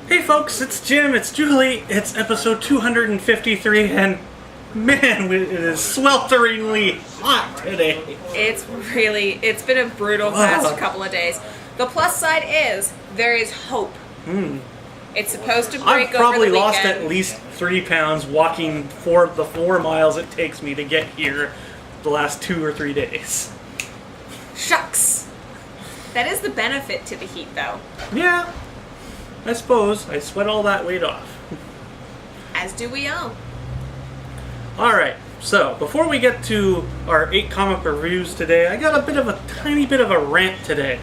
Hey folks, it's Jim, it's Julie, it's episode 253, and man, it is swelteringly hot today. It's been a brutal past couple of days. The plus side is, there is hope. It's supposed to break over the weekend. I've probably lost at least 3 pounds walking for the 4 miles it takes me to get here the last 2 or 3 days. Shucks. That is the benefit to the heat, though. Yeah, I suppose. I sweat all that weight off. As do we all. Alright, so before we get to our 8 comic reviews today, I got a tiny bit of a rant today.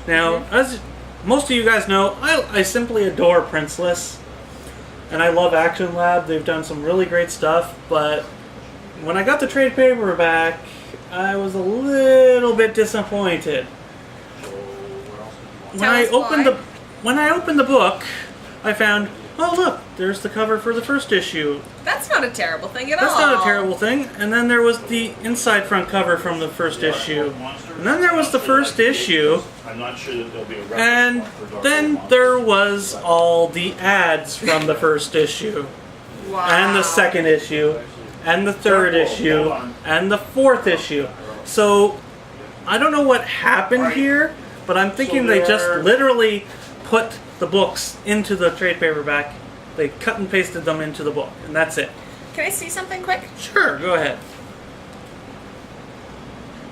Now, as most of you guys know, I simply adore Princeless, and I love Action Lab. They've done some really great stuff, but when I got the trade paperback, I was a little bit disappointed. When I opened the book, I found, oh look, there's the cover for the first issue. That's not a terrible thing at all. That's not a terrible thing. And then there was the inside front cover from the first issue. And then there was the first issue. I'm not sure that there'll be a and then there was all the ads from the first issue. Wow. And the second issue. And the third issue. And the fourth issue. So, I don't know what happened here, but I'm thinking they just literally put the books into the trade paperback. They cut and pasted them into the book, and that's it. Can I see something quick? Sure, go ahead.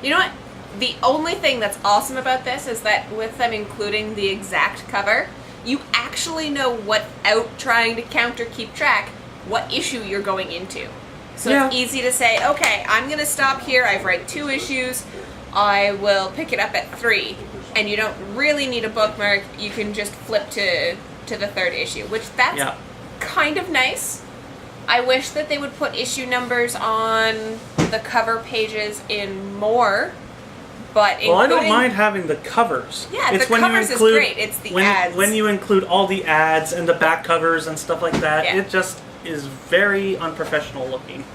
You know what? The only thing that's awesome about this is that with them including the exact cover, you actually know without trying to keep track what issue you're going into. So Yeah. It's easy to say, okay, I'm going to stop here. I've read 2 issues. I will pick it up at 3. And you don't really need a bookmark. You can just flip to the third issue, which that's kind of nice. I wish that they would put issue numbers on the cover pages in more, but Well, I don't mind having the covers. Yeah, it's the when covers you include, is great. It's the ads. When you include all the ads and the back covers and stuff like that, Yeah. it just is very unprofessional looking.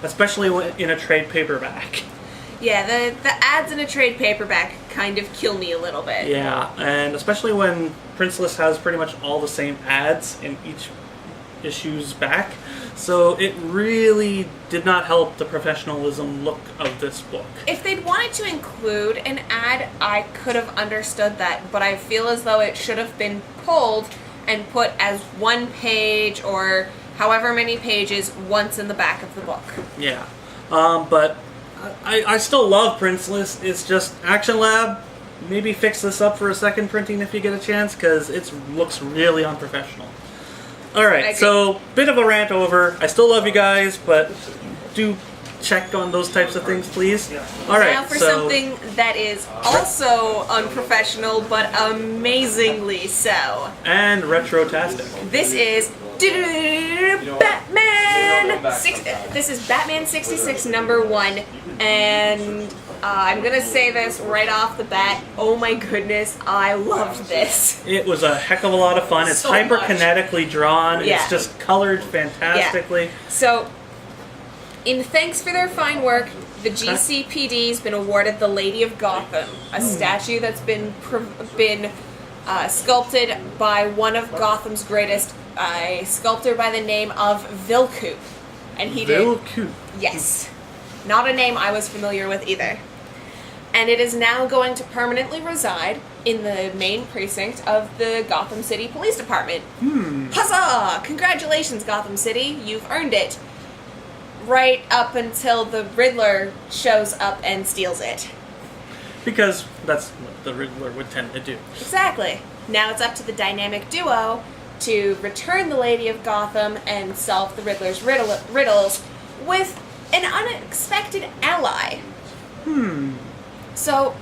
Especially in a trade paperback. Yeah, the ads in a trade paperback kind of kill me a little bit. Yeah, and especially when Princeless has pretty much all the same ads in each issue's back. So it really did not help the professionalism look of this book. If they'd wanted to include an ad, I could have understood that, but I feel as though it should have been pulled and put as one page or however many pages once in the back of the book. Yeah, but I still love Princeless. It's just Action Lab. Maybe fix this up for a second printing if you get a chance, because it looks really unprofessional. Alright, so bit of a rant over. I still love you guys, but do check on those types of things, please. Alright, now for something that is also unprofessional, but amazingly so. And retro-tastic. This is Batman! This is Batman 66 #1, and I'm gonna say this right off the bat. Oh my goodness, I loved this. It was a heck of a lot of fun. It's So hyperkinetically drawn. Yeah. It's just colored fantastically. Yeah. So, in thanks for their fine work, the GCPD's been awarded the Lady of Gotham, a statue that's been sculpted by one of Gotham's greatest, a sculptor by the name of Vilcoop. And he Vilcoop. Yes. Not a name I was familiar with either. And it is now going to permanently reside in the main precinct of the Gotham City Police Department. Huzzah! Congratulations, Gotham City. You've earned it. Right up until the Riddler shows up and steals it. Because that's what the Riddler would tend to do. Exactly. Now it's up to the dynamic duo to return the Lady of Gotham and solve the Riddler's riddles with an unexpected ally. So,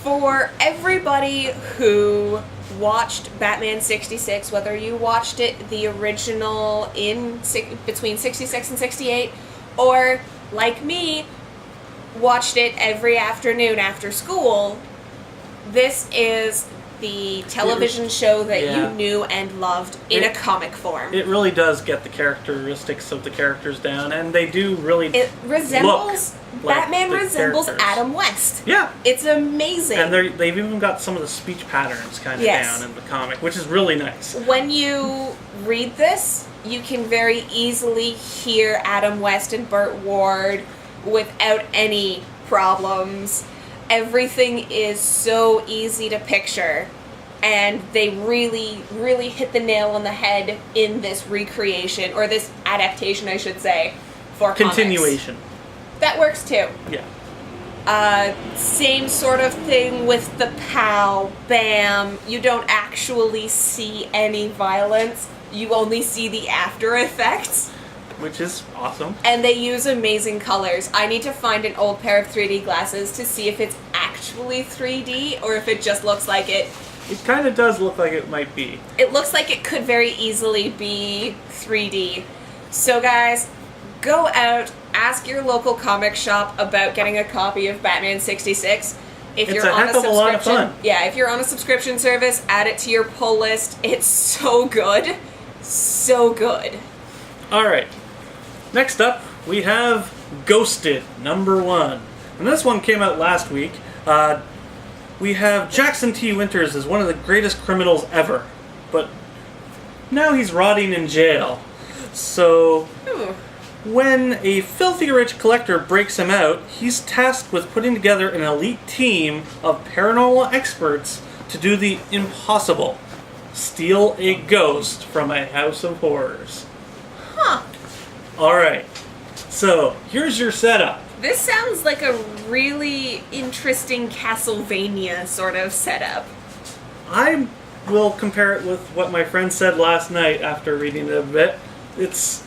for everybody who watched Batman 66, whether you watched it the original between 66 and 68, or, like me, watched it every afternoon after school, this is the television show that yeah. you knew and loved in a comic form. It really does get the characteristics of the characters down, and they do really It resembles... like Batman the resembles characters. Adam West. Yeah. It's amazing. And they've even got some of the speech patterns kind of Yes. down in the comic, which is really nice. When you read this, you can very easily hear Adam West and Burt Ward without any problems. Everything is so easy to picture, and they really, really hit the nail on the head in this recreation, or this adaptation, I should say, for Continuation. comics. That works too. Yeah. Same sort of thing with the pow, bam. You don't actually see any violence. You only see the after effects. Which is awesome. And they use amazing colors. I need to find an old pair of 3D glasses to see if it's actually 3D or if it just looks like it. It kind of does look like it might be. It looks like it could very easily be 3D. So guys, go out, ask your local comic shop about getting a copy of Batman 66. If It's you're a on heck of a lot of fun. Yeah, if you're on a subscription service, add it to your pull list. It's so good. So good. Alright. Next up, we have Ghosted, #1. And this one came out last week. We have Jackson T. Winters as one of the greatest criminals ever. But now he's rotting in jail. So... when a filthy rich collector breaks him out, he's tasked with putting together an elite team of paranormal experts to do the impossible. Steal a ghost from a house of horrors. Huh. Alright, so here's your setup. This sounds like a really interesting Castlevania sort of setup. I will compare it with what my friend said last night after reading it a bit. It's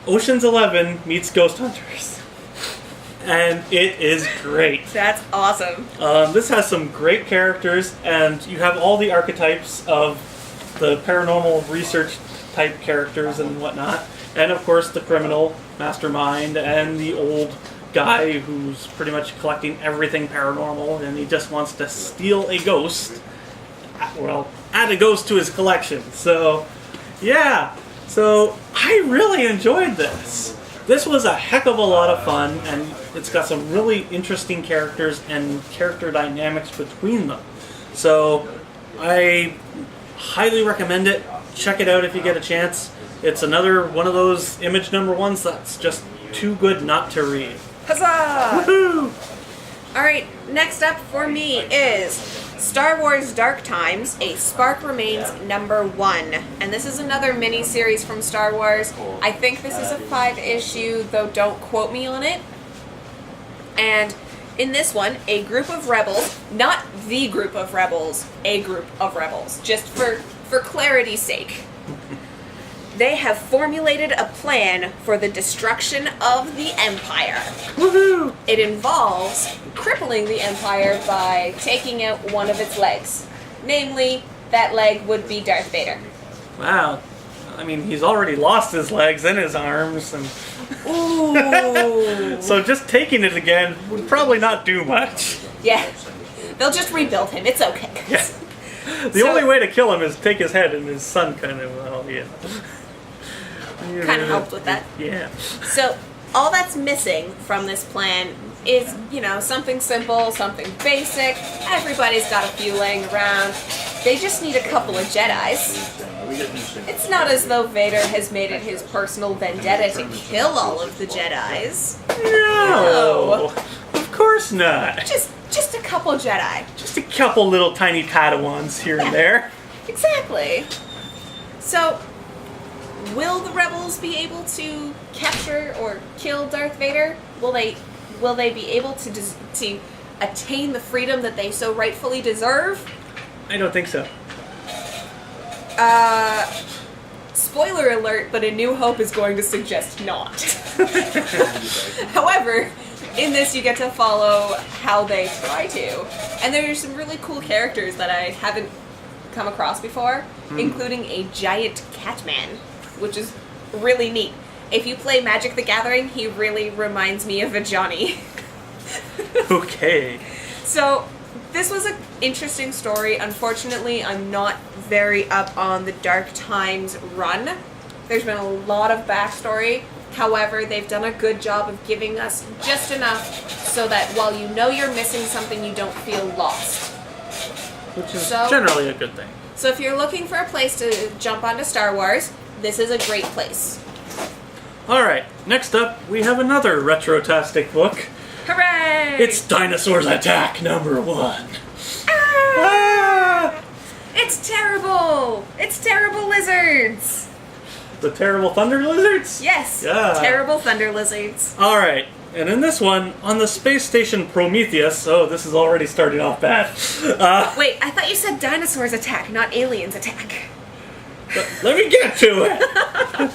Ocean's 11 meets Ghost Hunters. And it is great. That's awesome. This has some great characters, and you have all the archetypes of the paranormal research type characters and whatnot. And of course the criminal mastermind and the old guy who's pretty much collecting everything paranormal, and he just wants to steal a ghost. Well, add a ghost to his collection. So, yeah. So, I really enjoyed this. This was a heck of a lot of fun, and it's got some really interesting characters and character dynamics between them. So, I highly recommend it. Check it out if you get a chance. It's another one of those Image #1s that's just too good not to read. Huzzah! Woohoo! Alright, next up for me is Star Wars Dark Times, A Spark Remains #1. And this is another mini-series from Star Wars. I think this is a 5-issue, though don't quote me on it. And in this one, a group of rebels, not the group of rebels, a group of rebels, just for clarity's sake. They have formulated a plan for the destruction of the Empire. Woohoo! It involves crippling the Empire by taking out one of its legs. Namely, that leg would be Darth Vader. Wow. I mean, he's already lost his legs and his arms, and Ooh. so just taking it again would probably not do much. Yeah. They'll just rebuild him. It's okay. Yeah. The only way to kill him is take his head, and his son kind of, well, yeah. Kind of helped with that. Yeah. So, all that's missing from this plan is, something simple, something basic. Everybody's got a few laying around. They just need a couple of Jedis. It's not as though Vader has made it his personal vendetta to kill all of the Jedis. No. Of course not. Just a couple Jedi. Just a couple little tiny Padawans here and there. Exactly. So, will the rebels be able to capture or kill Darth Vader? Will they be able to attain the freedom that they so rightfully deserve? I don't think so. Spoiler alert, but A New Hope is going to suggest not. However, in this you get to follow how they try to. And there are some really cool characters that I haven't come across before, including a giant Catman, which is really neat. If you play Magic the Gathering, he really reminds me of a Johnny. Okay. So, This was an interesting story. Unfortunately, I'm not very up on the Dark Times run. There's been a lot of backstory. However, they've done a good job of giving us just enough so that while you know you're missing something, you don't feel lost. Which is generally a good thing. So if you're looking for a place to jump onto Star Wars, this is a great place. Alright, next up, we have another Retrotastic book. Hooray! It's DinoSaurs Attack #1. Ah! It's terrible! It's terrible lizards! The terrible thunder lizards? Yes, Yeah. terrible thunder lizards. Alright, and in this one, on the space station Prometheus, oh, this is already starting off bad. Wait, I thought you said dinosaurs attack, not aliens attack. Let me get to it!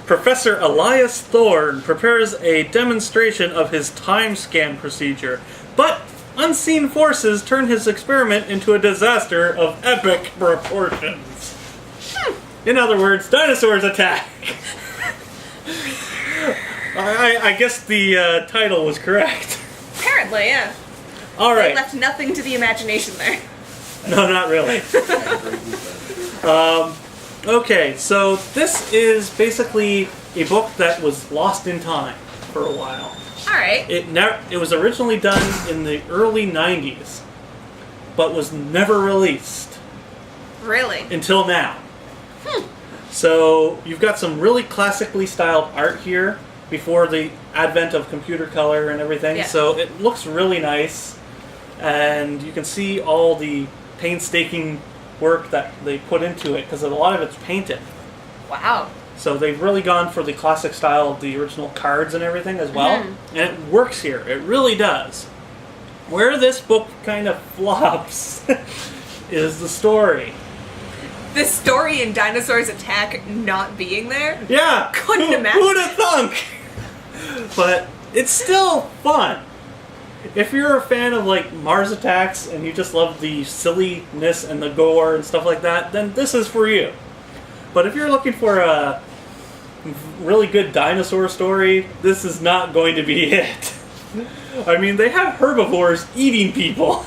Professor Elias Thorne prepares a demonstration of his time scan procedure, but unseen forces turn his experiment into a disaster of epic proportions. In other words, dinosaurs attack! I guess the title was correct. Apparently, yeah. Alright. They left nothing to the imagination there. No, not really. Okay, so this is basically a book that was lost in time for a while. Alright. It was originally done in the early 90s, but was never released. Really? Until now. So, you've got some really classically styled art here before the advent of computer color and everything. Yeah. So, it looks really nice, and you can see all the painstaking work that they put into it, because a lot of it's painted. Wow. So they've really gone for the classic style of the original cards and everything as well. And it works here. It really does. Where this book kind of flops is the story. The story in Dinosaurs Attack not being there? Yeah! Couldn't imagine. Who'd have thunk? But it's still fun. If you're a fan of like Mars Attacks and you just love the silliness and the gore and stuff like that, then this is for you. But if you're looking for a really good dinosaur story, this is not going to be it. I mean, they have herbivores eating people,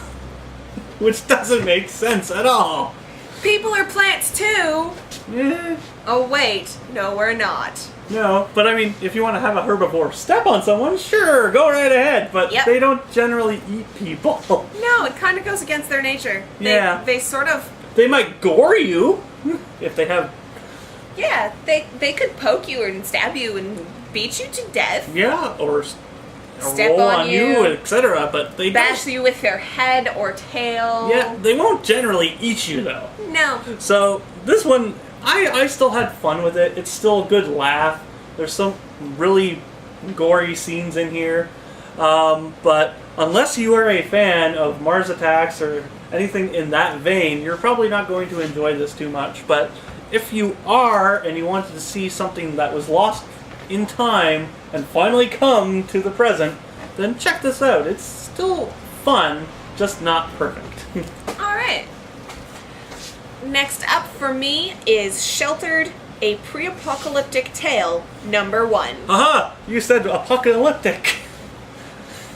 which doesn't make sense at all. People are plants too! Eh, Oh wait, no we're not. no, but I mean, if you want to have a herbivore step on someone, sure, go right ahead, but they don't generally eat people. No, it kind of goes against their nature. They sort of... They might gore you if they have... Yeah, they could poke you and stab you and beat you to death. Yeah, or Step roll on you, etc. But they bash you with their head or tail. Yeah, they won't generally eat you though. No. So this one, I still had fun with it. It's still a good laugh. There's some really gory scenes in here, but unless you are a fan of Mars Attacks or anything in that vein, you're probably not going to enjoy this too much. But if you are and you wanted to see something that was lost in time and finally come to the present, then check this out. It's still fun, just not perfect. Alright. Next up for me is Sheltered, a Pre-Apocalyptic Tale, #1. Aha! You said apocalyptic.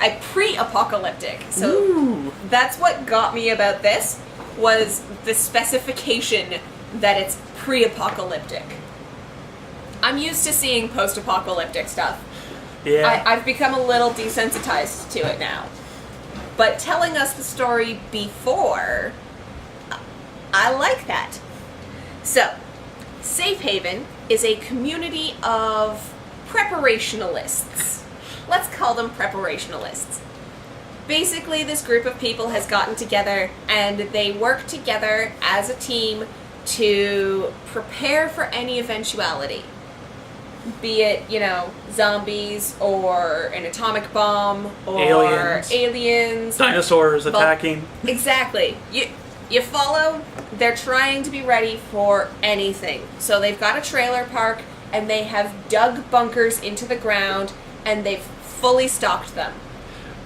A pre-apocalyptic. So Ooh. that's what got me about this, was the specification that it's pre-apocalyptic. I'm used to seeing post-apocalyptic stuff. Yeah. I've become a little desensitized to it now. But telling us the story before, I like that. So, Safe Haven is a community of preparationalists. Let's call them preparationalists. Basically, this group of people has gotten together and they work together as a team to prepare for any eventuality. Be it, zombies or an atomic bomb or aliens. Dinosaurs attacking. Exactly. You follow? They're trying to be ready for anything. So they've got a trailer park and they have dug bunkers into the ground and they've fully stocked them.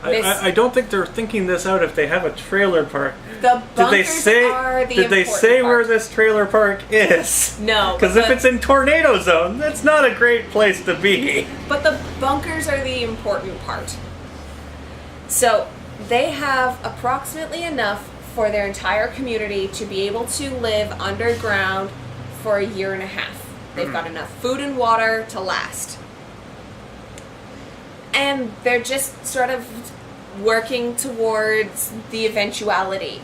I don't think they're thinking this out if they have a trailer park. The bunkers are the Did they say where this trailer park is? No. Because if it's in tornado zone, that's not a great place to be. But the bunkers are the important part. So they have approximately enough for their entire community to be able to live underground for a year and a half. They've got enough food and water to last. And they're just sort of working towards the eventuality.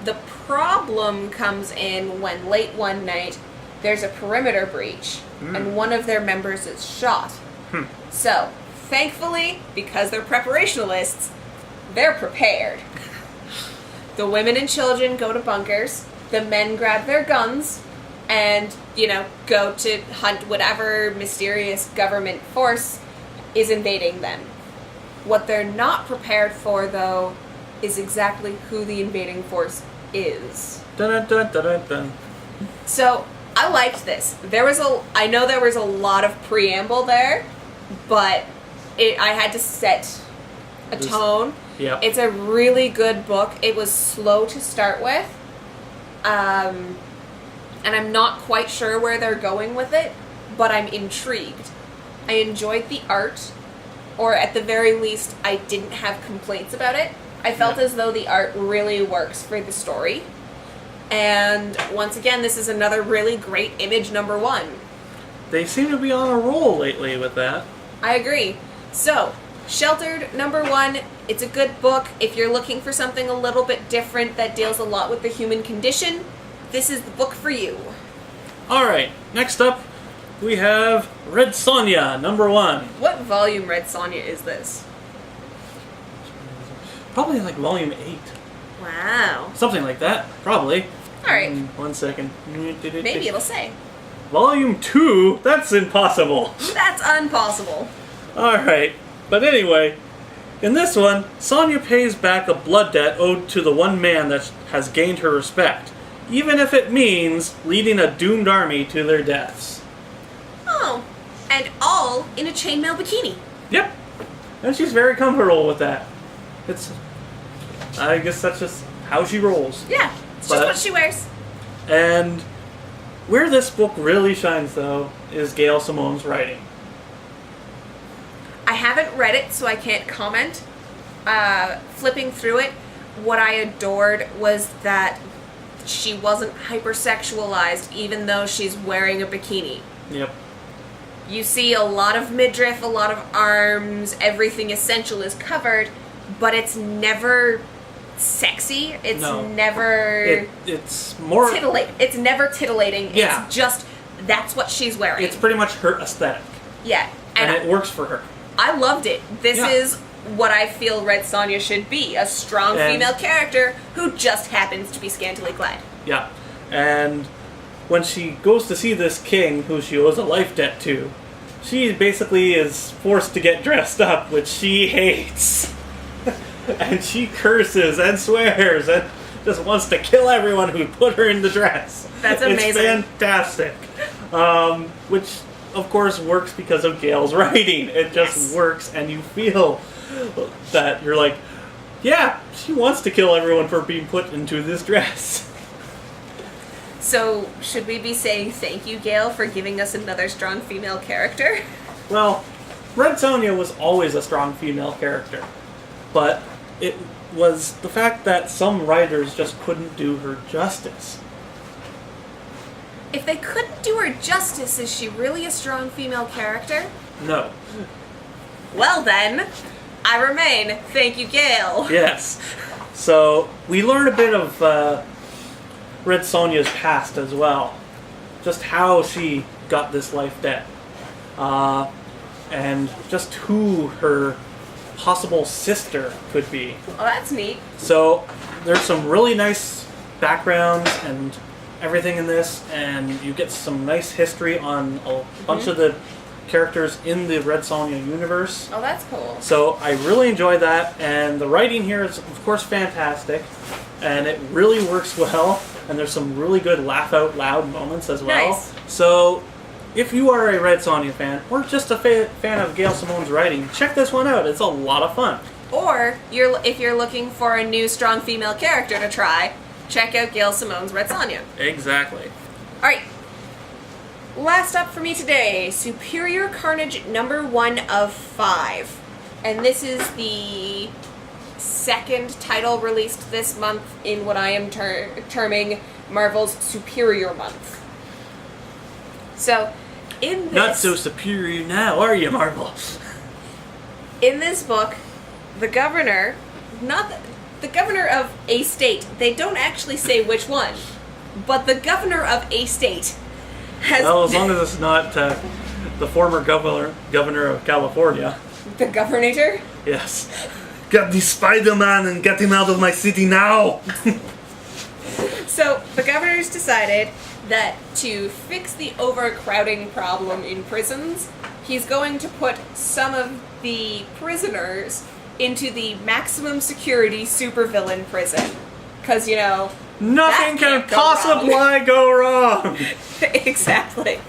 The problem comes in when late one night there's a perimeter breach and one of their members is shot. So, thankfully, because they're preparationalists, they're prepared. The women and children go to bunkers, the men grab their guns, and, go to hunt whatever mysterious government force is invading them. What they're not prepared for, though, is exactly who the invading force is. Dun, dun, dun, dun, dun. So, I liked this. I know there was a lot of preamble there, but I had to set a tone. Yep. It's a really good book. It was slow to start with. And I'm not quite sure where they're going with it, but I'm intrigued. I enjoyed the art, or at the very least, I didn't have complaints about it. I felt as though the art really works for the story. And once again, this is another really great image number 1. They seem to be on a roll lately with that. I agree. So, Sheltered number 1, it's a good book. If you're looking for something a little bit different that deals a lot with the human condition, this is the book for you. Alright, next up, we have Red Sonja, number 1. What volume Red Sonja is this? Probably like volume 8. Wow. Something like that, probably. Alright. 1 second. Maybe it'll say. Volume 2? That's impossible. That's impossible. Alright, but anyway, in this one, Sonia pays back a blood debt owed to the one man that has gained her respect, even if it means leading a doomed army to their deaths. Oh, and all in a chainmail bikini. Yep, and she's very comfortable with that. I guess that's just how she rolls. Yeah, it's just what she wears. And where this book really shines, though, is Gail Simone's writing. I haven't read it, so I can't comment. Flipping through it, what I adored was that she wasn't hypersexualized, even though she's wearing a bikini. Yep. You see a lot of midriff, a lot of arms, everything essential is covered, but it's never sexy. It's never... It's more... It's never titillating. Yeah. It's just, that's what she's wearing. It's pretty much her aesthetic. Yeah. And it works for her. I loved it. This is what I feel Red Sonja should be. A strong female character who just happens to be scantily clad. Yeah. And when she goes to see this king, who she owes a life debt to, she basically is forced to get dressed up, which she hates. And she curses and swears and just wants to kill everyone who put her in the dress. That's amazing. It's fantastic. Which, of course, works because of Gail's writing. It just works, and you feel that you're like, yeah, she wants to kill everyone for being put into this dress. So, should we be saying thank you, Gail, for giving us another strong female character? Well, Red Sonja was always a strong female character, but it was the fact that some writers just couldn't do her justice. If they couldn't do her justice, is she really a strong female character? No. Well then, I remain. Thank you, Gail. Yes. So, we learn a bit of Red Sonja's past as well. Just how she got this life debt. And just who her possible sister could be. Oh, that's neat. So, there's some really nice backgrounds and everything in this, and you get some nice history on a bunch of the characters in the Red Sonja universe. Oh, that's cool. So I really enjoyed that, and the writing here is, of course, fantastic, and it really works well, and there's some really good laugh-out-loud moments as well. Nice. So if you are a Red Sonja fan, or just a fan of Gail Simone's writing, check this one out. It's a lot of fun. Or, if you're looking for a new strong female character to try, check out Gail Simone's Red Sonja. Exactly. Alright. Last up for me today, Superior Carnage number 1 of 5. And this is the second title released this month in what I am terming Marvel's Superior Month. So, in this... Not so superior now, are you, Marvel? In this book, the governor, the governor of a state, they don't actually say which one, but the governor of a state has... Well, as long as it's not the former governor of California. The governator? Yes. Get the Spider-Man and get him out of my city now! So, the governor's decided that to fix the overcrowding problem in prisons, he's going to put some of the prisoners into the maximum security supervillain prison. Because, you know... Nothing can possibly go wrong! Exactly.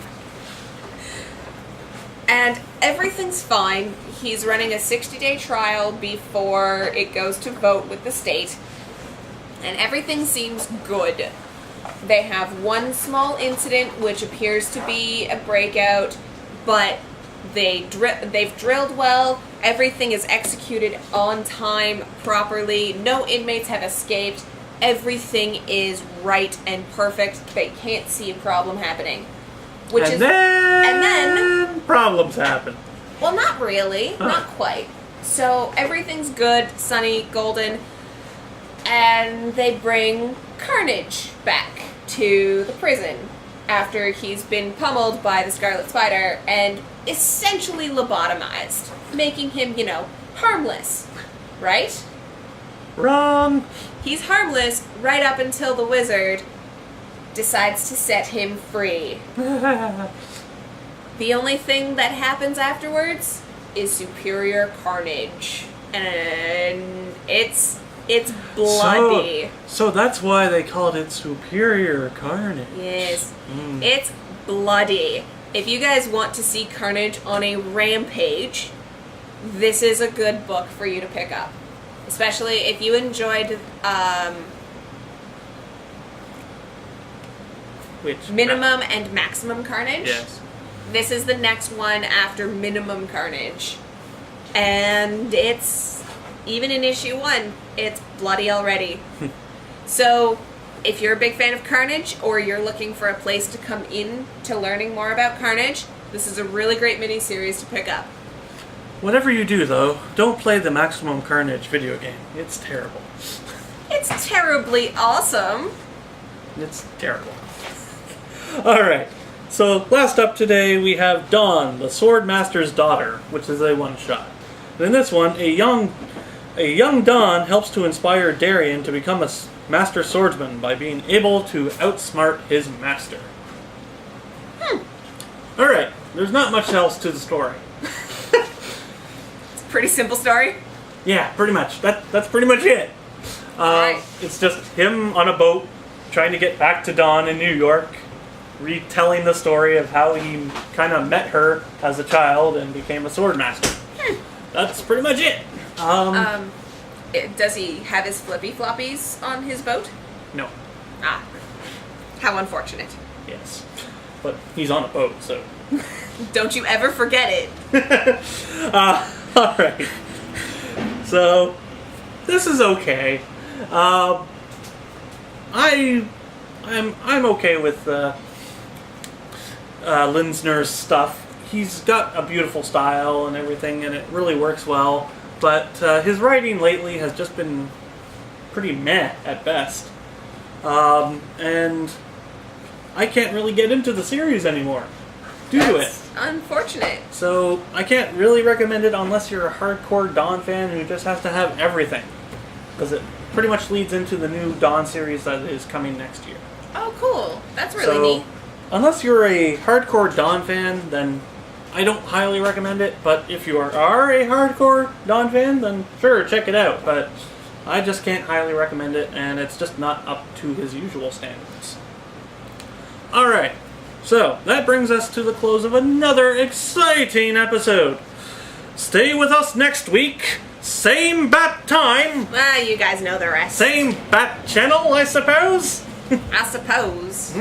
And everything's fine. He's running a 60-day trial before it goes to vote with the state. And everything seems good. They have one small incident which appears to be a breakout, but they've drilled well. Everything is executed on time, properly. No inmates have escaped. Everything is right and perfect. They can't see a problem happening. And then problems happen. Well, not really. Huh. Not quite. So everything's good, sunny, golden, and they bring Carnage back to the prison after he's been pummeled by the Scarlet Spider and essentially lobotomized, making him, you know, harmless. Right? Wrong! He's harmless right up until the wizard decides to set him free. The only thing that happens afterwards is superior carnage. And it's bloody. So that's why they called it Superior Carnage. Yes. It's bloody. If you guys want to see Carnage on a rampage, this is a good book for you to pick up. Especially if you enjoyed Minimum and Maximum Carnage. Yes. This is the next one after Minimum Carnage. And it's, even in issue 1, it's bloody already. So, if you're a big fan of Carnage, or you're looking for a place to come in to learning more about Carnage, this is a really great mini-series to pick up. Whatever you do, though, don't play the Maximum Carnage video game. It's terrible. It's terribly awesome. It's terrible. Alright, so last up today we have Dawn, the Swordmaster's daughter, which is a one-shot. In this one, a young Dawn helps to inspire Darien to become a master swordsman by being able to outsmart his master. Alright, there's not much else to the story. It's a pretty simple story. Yeah, pretty much. That's pretty much it. Right. It's just him on a boat trying to get back to Dawn in New York, retelling the story of how he kind of met her as a child and became a swordmaster. That's pretty much it. Does he have his flippy floppies on his boat? No. Ah, how unfortunate. Yes. But he's on a boat, so. Don't you ever forget it. Alright. So, this is okay. I'm okay with Linsner's stuff. He's got a beautiful style and everything, and it really works well. But his writing lately has just been pretty meh at best. And I can't really get into the series anymore due to it. That's unfortunate. So I can't really recommend it unless you're a hardcore Dawn fan who just has to have everything. Because it pretty much leads into the new Dawn series that is coming next year. Oh, cool. That's really neat. Unless you're a hardcore Dawn fan, then I don't highly recommend it. But if you are a hardcore Dawn fan, then sure, check it out. But I just can't highly recommend it, and it's just not up to his usual standards. Alright, so that brings us to the close of another exciting episode. Stay with us next week. Same bat time. Well, you guys know the rest. Same bat channel, I suppose. I suppose.